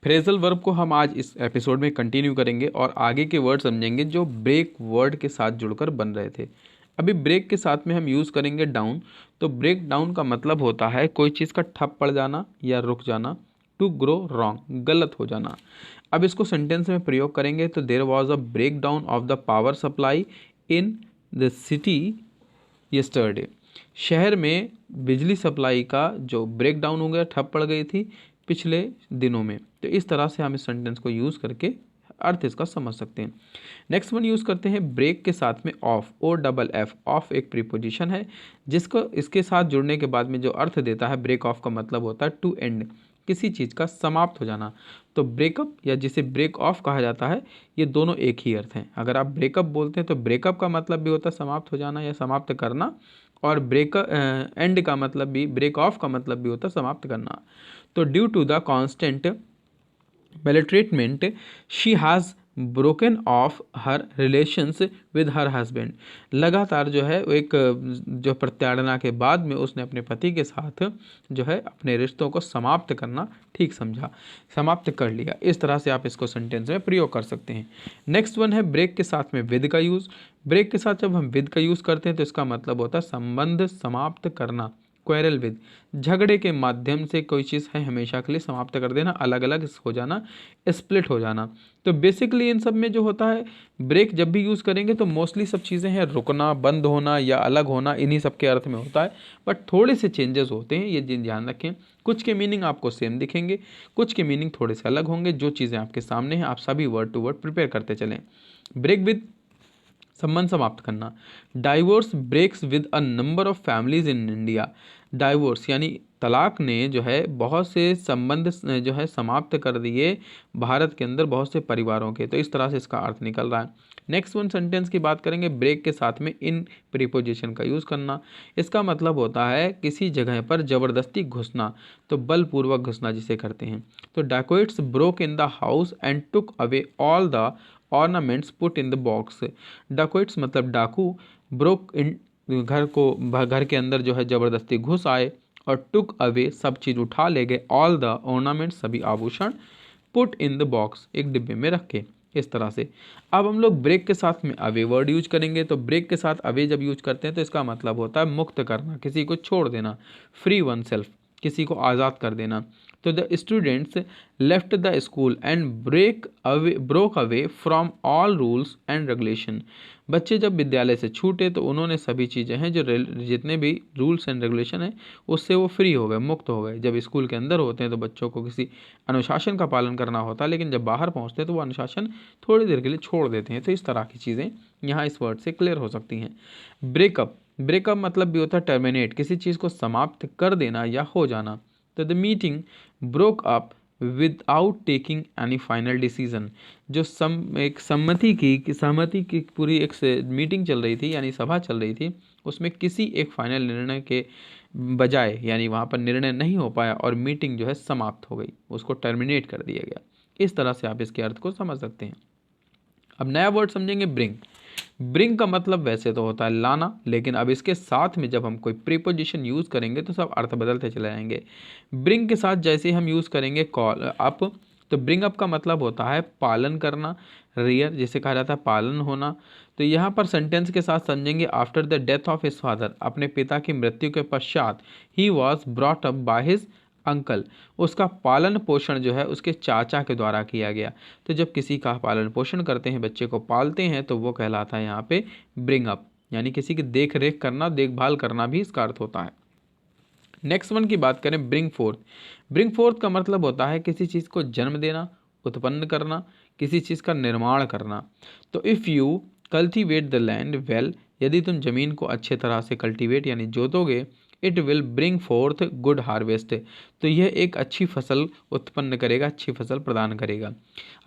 Phrasal verb को हम आज इस एपिसोड में कंटिन्यू करेंगे और आगे के वर्ड समझेंगे जो ब्रेक वर्ड के साथ जुड़कर बन रहे थे। अभी ब्रेक के साथ में हम यूज़ करेंगे डाउन। तो ब्रेक डाउन का मतलब होता है कोई चीज़ का ठप पड़ जाना या रुक जाना। टू ग्रो रॉन्ग, गलत हो जाना। अब इसको सेंटेंस में प्रयोग करेंगे तो there was a break down of the power supply in the city yesterday. शहर में बिजली सप्लाई का जो ब्रेक डाउन हो गया, ठप पड़ गई थी पिछले दिनों में। तो इस तरह से हम इस सेंटेंस को यूज़ करके अर्थ इसका समझ सकते हैं। नेक्स्ट वन यूज़ करते हैं ब्रेक के साथ में off, O double F. Off एक प्रीपोजिशन है जिसको इसके साथ जुड़ने के बाद में जो अर्थ देता है ब्रेक ऑफ का मतलब होता है टू एंड, किसी चीज़ का समाप्त हो जाना। तो ब्रेकअप या जिसे ब्रेक ऑफ कहा जाता है, ये दोनों एक ही अर्थ हैं। अगर आप ब्रेकअप बोलते हैं तो ब्रेकअप का मतलब भी होता है समाप्त हो जाना या समाप्त करना, और ब्रेक एंड का मतलब भी, ब्रेक ऑफ का मतलब भी होता है समाप्त करना। तो due to the constant maltreatment she has broken off her relations with her husband। लगातार जो है एक जो प्रताड़ना के बाद में उसने अपने पति के साथ जो है अपने रिश्तों को समाप्त करना ठीक समझा, समाप्त कर लिया। इस तरह से आप इसको सेंटेंस में प्रयोग कर सकते हैं। नेक्स्ट वन है ब्रेक के साथ में विद का यूज़। ब्रेक के साथ जब हम विद का यूज़ करते हैं तो इसका मतलब होता है संबंध समाप्त करना। क्वेरल विद, झगड़े के माध्यम से कोई चीज़ है हमेशा के लिए समाप्त कर देना, अलग अलग हो जाना, स्प्लिट हो जाना। तो बेसिकली इन सब में जो होता है ब्रेक जब भी यूज़ करेंगे तो मोस्टली सब चीज़ें हैं रुकना, बंद होना या अलग होना, इन्हीं सब के अर्थ में होता है। बट थोड़े से चेंजेस होते हैं, ये ध्यान रखें। कुछ के मीनिंग आपको सेम दिखेंगे, कुछ के मीनिंग थोड़े से अलग होंगे। जो चीज़ें आपके सामने हैं आप सभी वर्ड टू वर्ड प्रिपेयर करते चलें। ब्रेक विद, संबंध समाप्त करना। Divorce breaks with a number of families in India. Divorce यानी तलाक ने जो है बहुत से संबंध जो है समाप्त कर दिए भारत के अंदर बहुत से परिवारों के। तो इस तरह से इसका अर्थ निकल रहा है। नेक्स्ट वन सेंटेंस की बात करेंगे, ब्रेक के साथ में इन प्रीपोजिशन का यूज़ करना। इसका मतलब होता है किसी जगह पर ज़बरदस्ती घुसना, तो बलपूर्वक घुसना जिसे करते हैं। तो dacoits broke in the house and took away all the ornaments put in the box. Dacoits मतलब डाकू, ब्रोक इन घर के अंदर जो है ज़बरदस्ती घुस आए, और टुक अवे सब चीज़ उठा ले गए, ऑल द ऑर्नामेंट्स सभी आभूषण, पुट इन द बॉक्स एक डिब्बे में रखे। इस तरह से अब हम लोग ब्रेक के साथ में अवे वर्ड यूज करेंगे। तो ब्रेक के साथ अवे जब यूज करते हैं तो इसका मतलब होता है मुक्त करना, किसी को छोड़ देना, फ्री वन सेल्फ, किसी को आज़ाद कर देना। तो the students left the school and broke away from all rules and regulation. बच्चे जब विद्यालय से छूटे तो उन्होंने सभी चीज़ें हैं जो जितने भी रूल्स एंड रेगुलेशन हैं उससे वो फ्री हो गए, मुक्त हो गए। जब स्कूल के अंदर होते हैं तो बच्चों को किसी अनुशासन का पालन करना होता है, लेकिन जब बाहर पहुंचते हैं तो वो अनुशासन थोड़ी देर के लिए छोड़ देते हैं। तो इस तरह की चीज़ें यहाँ इस वर्ड से क्लियर हो सकती हैं। ब्रेकअप, ब्रेकअप मतलब भी होता है टर्मिनेट, किसी चीज़ को समाप्त कर देना या हो जाना। तो the meeting broke up without taking any final decision. जो एक सहमति की पूरी एक मीटिंग चल रही थी यानी सभा चल रही थी, उसमें किसी एक फाइनल निर्णय के बजाय यानी वहाँ पर निर्णय नहीं हो पाया और मीटिंग जो है समाप्त हो गई, उसको टर्मिनेट कर दिया गया। इस तरह से आप इसके अर्थ को समझ सकते हैं। अब नया वर्ड समझेंगे ब्रिंग। ब्रिंग का मतलब वैसे तो होता है लाना, लेकिन अब इसके साथ में जब हम कोई प्रीपोजिशन यूज़ करेंगे तो सब अर्थ बदलते चले जाएंगे। ब्रिंग के साथ जैसे हम यूज़ करेंगे कॉल अप, तो ब्रिंग अप का मतलब होता है पालन करना, रियर जिसे कहा जाता है पालन होना। तो यहाँ पर सेंटेंस के साथ समझेंगे after the death of his father, अपने पिता की मृत्यु के पश्चात, he was brought up by his uncle, उसका पालन पोषण जो है उसके चाचा के द्वारा किया गया। तो जब किसी का पालन पोषण करते हैं, बच्चे को पालते हैं, तो वो कहलाता है यहाँ पे ब्रिंग अप, यानी किसी की देख रेख करना, देखभाल करना भी इसका अर्थ होता है। नेक्स्ट वन की बात करें, ब्रिंग फोर्थ। ब्रिंग फोर्थ का मतलब होता है किसी चीज़ को जन्म देना, उत्पन्न करना, किसी चीज़ का निर्माण करना। तो if you cultivate the land well, यदि तुम ज़मीन को अच्छे तरह से कल्टीवेट यानी जोतोगे, it will bring forth good harvest, तो यह एक अच्छी फसल उत्पन्न करेगा, अच्छी फसल प्रदान करेगा।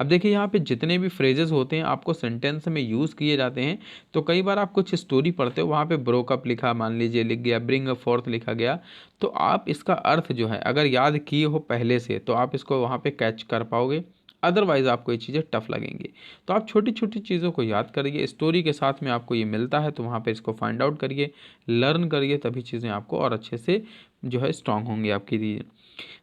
अब देखिए यहाँ पे जितने भी फ्रेजेस होते हैं आपको सेंटेंस में यूज़ किए जाते हैं, तो कई बार आप कुछ स्टोरी पढ़ते हो, वहाँ पे ब्रोकअप लिखा, मान लीजिए लिख गया, ब्रिंग फोर्थ लिखा गया, तो आप इसका अर्थ जो है अगर याद किए हो पहले से तो आप इसको वहाँ पे कैच कर पाओगे, अदरवाइज़ आपको ये चीज़ें टफ लगेंगी। तो आप छोटी छोटी चीज़ों को याद करिए, स्टोरी के साथ में आपको ये मिलता है तो वहाँ पे इसको फाइंड आउट करिए, लर्न करिए, तभी चीज़ें आपको और अच्छे से जो है स्ट्रांग होंगी आपकी।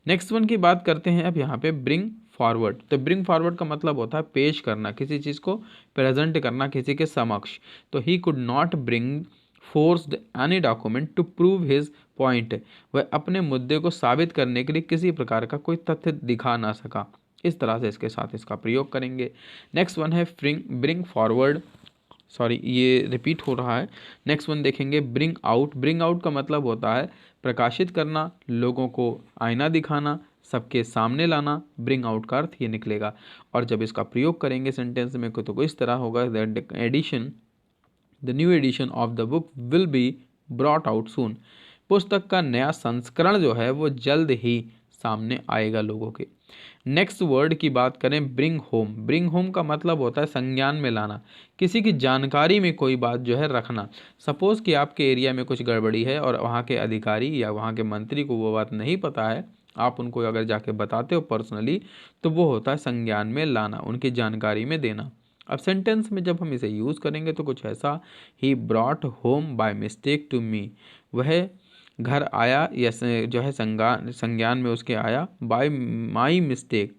नेक्स्ट वन की बात करते हैं अब यहाँ पे, ब्रिंग फॉरवर्ड। तो ब्रिंग फॉरवर्ड का मतलब होता है पेश करना, किसी चीज़ को प्रेजेंट करना किसी के समक्ष। तो he could not bring forced any document to prove his point, वह अपने मुद्दे को साबित करने के लिए किसी प्रकार का कोई तथ्य दिखा ना सका। इस तरह से इसके साथ इसका प्रयोग करेंगे। नेक्स्ट वन है ब्रिंग फॉरवर्ड, सॉरी ये रिपीट हो रहा है। नेक्स्ट वन देखेंगे ब्रिंग आउट। ब्रिंग आउट का मतलब होता है प्रकाशित करना, लोगों को आईना दिखाना, सबके सामने लाना। ब्रिंग आउट का अर्थ ये निकलेगा। और जब इसका प्रयोग करेंगे सेंटेंस में तो इस तरह होगा, that edition the new edition of the book will be brought out soon. पुस्तक का नया संस्करण जो है वो जल्द ही सामने आएगा लोगों के। नेक्स्ट वर्ड की बात करें ब्रिंग होम। ब्रिंग होम का मतलब होता है संज्ञान में लाना, किसी की जानकारी में कोई बात जो है रखना। सपोज कि आपके एरिया में कुछ गड़बड़ी है और वहाँ के अधिकारी या वहाँ के मंत्री को वो बात नहीं पता है, आप उनको अगर जाके बताते हो पर्सनली, तो वो होता है संज्ञान में लाना, उनकी जानकारी में देना। अब सेंटेंस में जब हम इसे यूज़ करेंगे तो कुछ ऐसा, he brought home by mistake to me, वह घर आया या जो है संज्ञान में उसके आया, by my mistake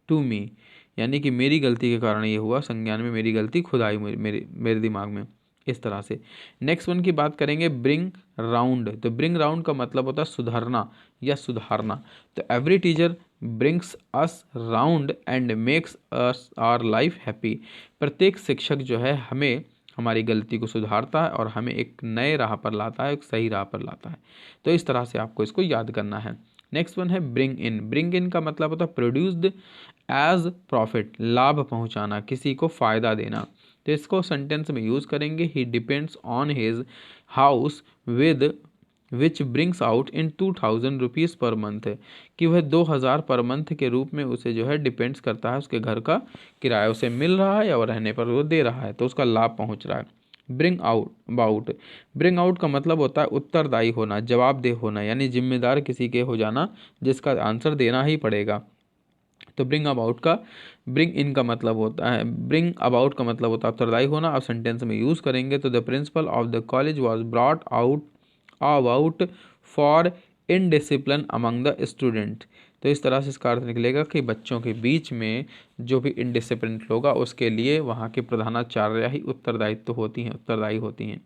to me, यानी कि मेरी गलती के कारण ये हुआ, संज्ञान में मेरी गलती खुद आई मेरे दिमाग में, इस तरह से। नेक्स्ट वन की बात करेंगे ब्रिंग राउंड। तो ब्रिंग राउंड का मतलब होता है सुधरना या सुधारना। तो every teacher brings us round and makes us our life happy. प्रत्येक शिक्षक जो है हमें हमारी गलती को सुधारता है और हमें एक नए राह पर लाता है, एक सही राह पर लाता है। तो इस तरह से आपको इसको याद करना है। नेक्स्ट वन है ब्रिंग इन। ब्रिंग इन का मतलब होता है प्रोड्यूस्ड एज प्रॉफिट, लाभ पहुंचाना, किसी को फ़ायदा देना। तो इसको सेंटेंस में यूज़ करेंगे, he depends on his house with which brings out in 2000 rupees per month, कि वह 2000 पर मंथ के रूप में उसे जो है डिपेंड्स करता है, उसके घर का किराया उसे मिल रहा है या वो रहने पर वो दे रहा है, तो उसका लाभ पहुंच रहा है। Bring out about. Bring out का मतलब होता है उत्तरदायी होना, जवाबदेह होना, यानी जिम्मेदार किसी के हो जाना जिसका आंसर देना ही पड़ेगा। तो ब्रिंग इन का मतलब होता है, ब्रिंग अबाउट का मतलब होता है उत्तरदायी होना। अब सेंटेंस में यूज़ करेंगे तो the principle of the college was brought out about for indiscipline among the student. तो इस तरह से इसका अर्थ निकलेगा कि बच्चों के बीच में जो भी इनडिसिप्लिन होगा उसके लिए वहाँ के प्रधानाचार्य ही उत्तरदायी होती हैं।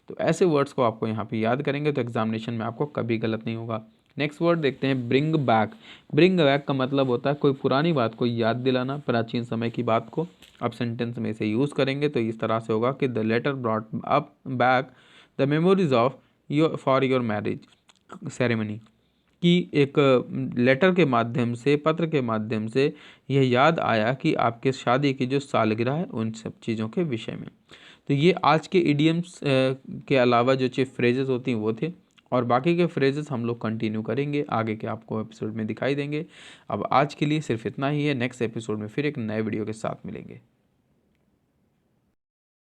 तो ऐसे वर्ड्स को आपको यहाँ पे याद करेंगे तो एग्जामिनेशन में आपको कभी गलत नहीं होगा। नेक्स्ट वर्ड देखते हैं ब्रिंग बैक। ब्रिंग बैक का मतलब होता है कोई पुरानी बात को याद दिलाना, प्राचीन समय की बात को। अब सेंटेंस में इसे यूज़ करेंगे तो इस तरह से होगा कि the letter brought up back the memories of for your marriage ceremony, कि एक लेटर के माध्यम से, पत्र के माध्यम से यह याद आया कि आपके शादी की जो सालगिरह है उन सब चीज़ों के विषय में। तो ये आज के इडियम्स के अलावा जो चीफ फ्रेजेस होती हैं वो थे, और बाकी के फ्रेजेस हम लोग कंटिन्यू करेंगे, आगे के आपको एपिसोड में दिखाई देंगे। अब आज के लिए सिर्फ इतना ही है, नेक्स्ट एपिसोड में फिर एक नए वीडियो के साथ मिलेंगे।